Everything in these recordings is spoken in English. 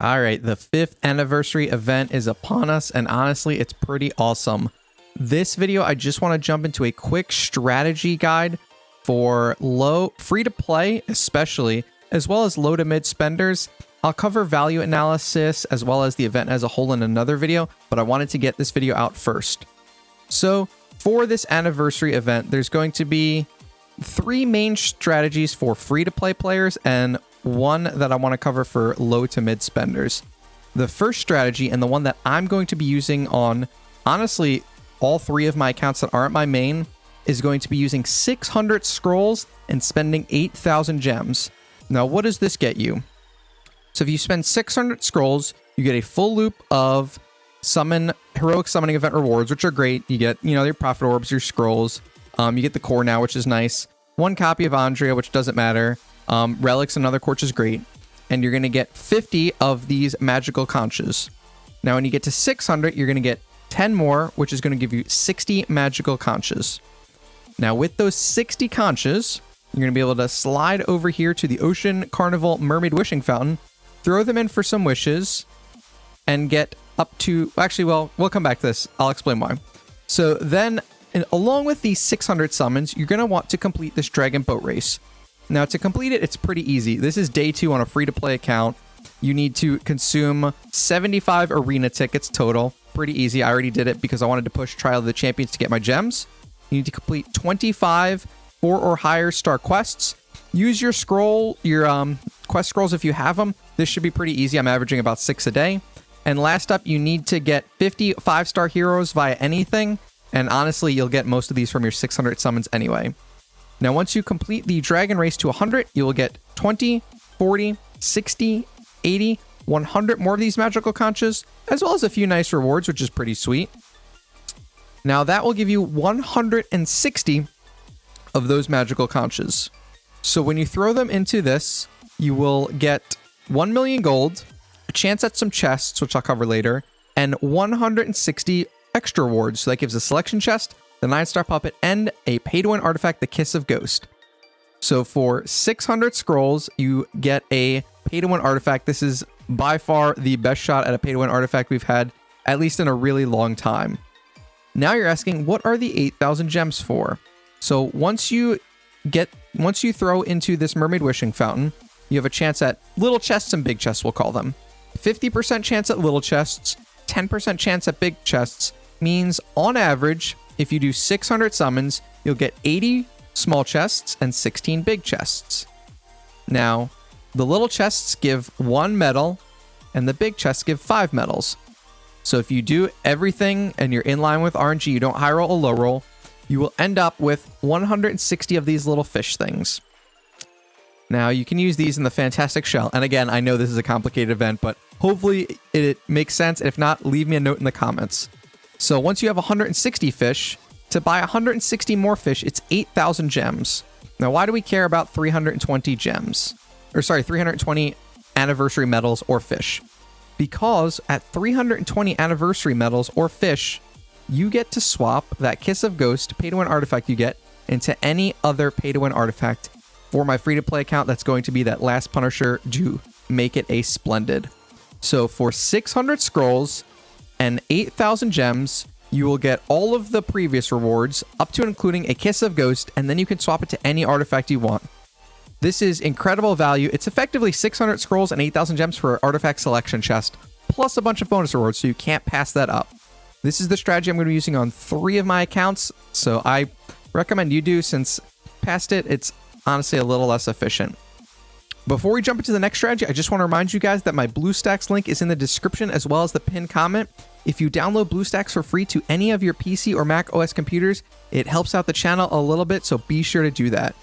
All right, the 5th anniversary event is upon us, and honestly, it's pretty awesome. This video, I just want to jump into a quick strategy guide for free-to-play, especially, as well as low to mid spenders. I'll cover value analysis as well as the event as a whole in another video, but I wanted to get this video out first. So for this anniversary event, there's going to be 3 main strategies for free-to-play players and one that I want to cover for low to mid spenders. The first strategy, and the one that I'm going to be using on, honestly, all 3 of my accounts that aren't my main, is going to be using 600 scrolls and spending 8,000 gems. Now, what does this get you? So if you spend 600 scrolls, you get a full loop of heroic summoning event rewards, which are great. You get, your prophet orbs, your scrolls. You get the core now, which is nice. 1 copy of Andrea, which doesn't matter. Relics and other quartz is great. And you're going to get 50 of these magical conches. Now, when you get to 600, you're going to get 10 more, which is going to give you 60 magical conches. Now, with those 60 conches, you're going to be able to slide over here to the Ocean Carnival Mermaid Wishing Fountain, throw them in for some wishes, and get up to... Actually, well, we'll come back to this. I'll explain why. So then, along with these 600 summons, you're going to want to complete this Dragon Boat Race. Now, to complete it, it's pretty easy. This is day 2 on a free-to-play account. You need to consume 75 arena tickets total. Pretty easy. I already did it because I wanted to push Trial of the Champions to get my gems. You need to complete 25 4 or higher star quests. Use your quest scrolls if you have them. This should be pretty easy. I'm averaging about 6 a day. And last up, you need to get 50 5-star heroes via anything. And honestly, you'll get most of these from your 600 summons anyway. Now, once you complete the Dragon Race to 100, you will get 20, 40, 60, 80, 100 more of these magical conches, as well as a few nice rewards, which is pretty sweet. Now, that will give you 160 of those magical conches. So when you throw them into this, you will get 1 million gold, a chance at some chests, which I'll cover later, and 160 extra rewards. So that gives a selection chest, the 9-star puppet, and a pay-to-win artifact, the Kiss of Ghost. So for 600 scrolls, you get a pay-to-win artifact. This is by far the best shot at a pay-to-win artifact we've had, at least in a really long time. Now you're asking, what are the 8,000 gems for? So once you throw into this Mermaid Wishing Fountain, you have a chance at little chests and big chests, we'll call them. 50% chance at little chests, 10% chance at big chests, means on average, if you do 600 summons, you'll get 80 small chests and 16 big chests. Now, the little chests give 1 medal, and the big chests give 5 medals. So if you do everything and you're in line with RNG, you don't high roll or low roll, you will end up with 160 of these little fish things. Now, you can use these in the Fantastic Shell. And again, I know this is a complicated event, but hopefully it makes sense. If not, leave me a note in the comments. So once you have 160 fish, to buy 160 more fish, it's 8,000 gems. Now, why do we care about 320 gems? 320 anniversary medals or fish? Because at 320 anniversary medals or fish, you get to swap that Kiss of Ghost pay-to-win artifact you get into any other pay-to-win artifact. For my free-to-play account, that's going to be that last Punisher to make it a Splendid. So for 600 scrolls and 8,000 gems, you will get all of the previous rewards, up to and including a Kiss of Ghost, and then you can swap it to any artifact you want. This is incredible value. It's effectively 600 scrolls and 8,000 gems for an Artifact Selection Chest, plus a bunch of bonus rewards, so you can't pass that up. This is the strategy I'm going to be using on 3 of my accounts, so I recommend you do, since past it, it's honestly a little less efficient. Before we jump into the next strategy, I just want to remind you guys that my BlueStacks link is in the description as well as the pinned comment. If you download BlueStacks for free to any of your PC or Mac OS computers, it helps out the channel a little bit, so be sure to do that.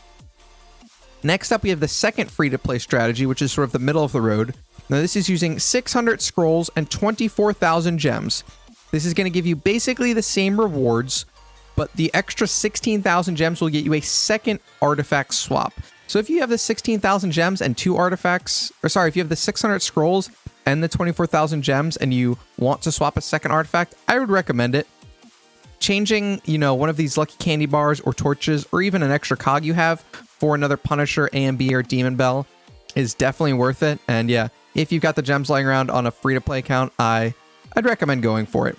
Next up, we have the second free-to-play strategy, which is sort of the middle of the road. Now, this is using 600 scrolls and 24,000 gems. This is going to give you basically the same rewards, but the extra 16,000 gems will get you a second artifact swap. So if you have the 16,000 gems and 2 artifacts, if you have the 600 scrolls and the 24,000 gems and you want to swap a second artifact, I would recommend it. Changing, one of these lucky candy bars or torches or even an extra cog you have for another Punisher, AMB, or Demon Bell is definitely worth it. And yeah, if you've got the gems lying around on a free-to-play account, I'd recommend going for it.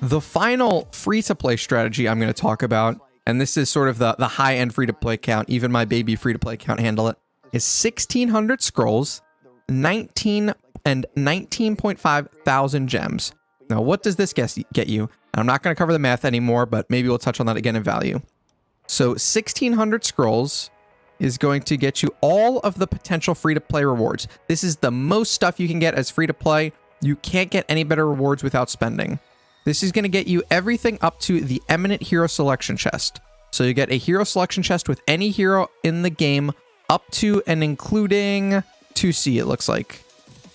The final free-to-play strategy I'm going to talk about, and this is sort of the high-end free-to-play account, even my baby free-to-play account handle it, is 1,600 scrolls, 19.5 thousand gems. Now, what does this get you? And I'm not going to cover the math anymore, but maybe we'll touch on that again in value. So 1,600 scrolls is going to get you all of the potential free-to-play rewards. This is the most stuff you can get as free-to-play. You can't get any better rewards without spending. This is going to get you everything up to the Eminent Hero Selection Chest. So you get a Hero Selection Chest with any hero in the game up to and including 2C, it looks like.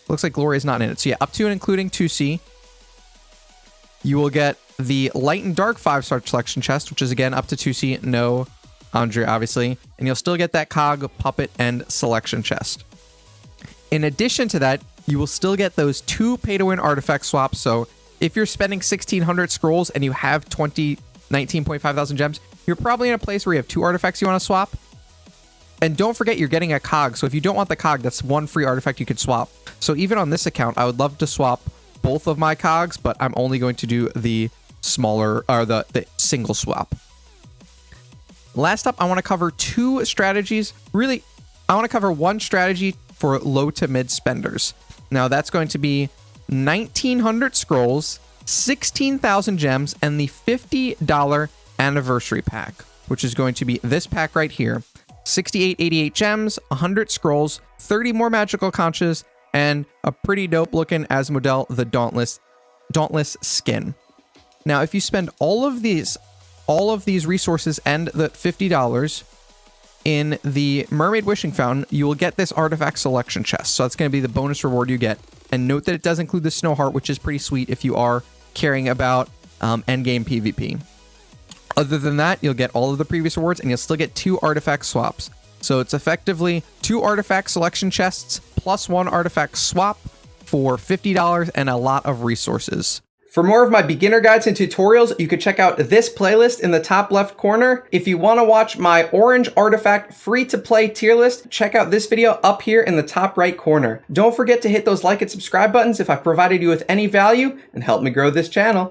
Looks like Gloria's not in it. So yeah, up to and including 2C. You will get the Light and Dark 5-star Selection Chest, which is again up to 2C. No Andrea, obviously. And you'll still get that Cog, Puppet, and Selection Chest. In addition to that, you will still get those 2 pay-to-win artifact swaps. So if you're spending 1,600 scrolls and you have 19.5 thousand gems, you're probably in a place where you have 2 artifacts you want to swap. And don't forget, you're getting a Cog. So if you don't want the Cog, that's 1 free artifact you could swap. So even on this account, I would love to swap both of my Cogs, but I'm only going to do the smaller, or the single swap. Last up, I want to cover 2 strategies. Really, I want to cover 1 strategy for low to mid spenders. Now that's going to be 1,900 scrolls, 16,000 gems, and the $50 anniversary pack, which is going to be this pack right here. 6888 gems, 100 scrolls, 30 more magical conches, and a pretty dope looking Asmodel the Dauntless skin. Now, if you spend all of these resources and the $50 in the Mermaid Wishing Fountain, you will get this Artifact Selection Chest. So that's going to be the bonus reward you get. And note that it does include the Snow Heart, which is pretty sweet if you are caring about endgame PvP. Other than that, you'll get all of the previous rewards, and you'll still get 2 artifact swaps. So it's effectively 2 artifact selection chests plus 1 artifact swap for $50 and a lot of resources. For more of my beginner guides and tutorials, you could check out this playlist in the top left corner. If you want to watch my Orange Artifact free-to-play tier list, check out this video up here in the top right corner. Don't forget to hit those like and subscribe buttons if I've provided you with any value, and help me grow this channel.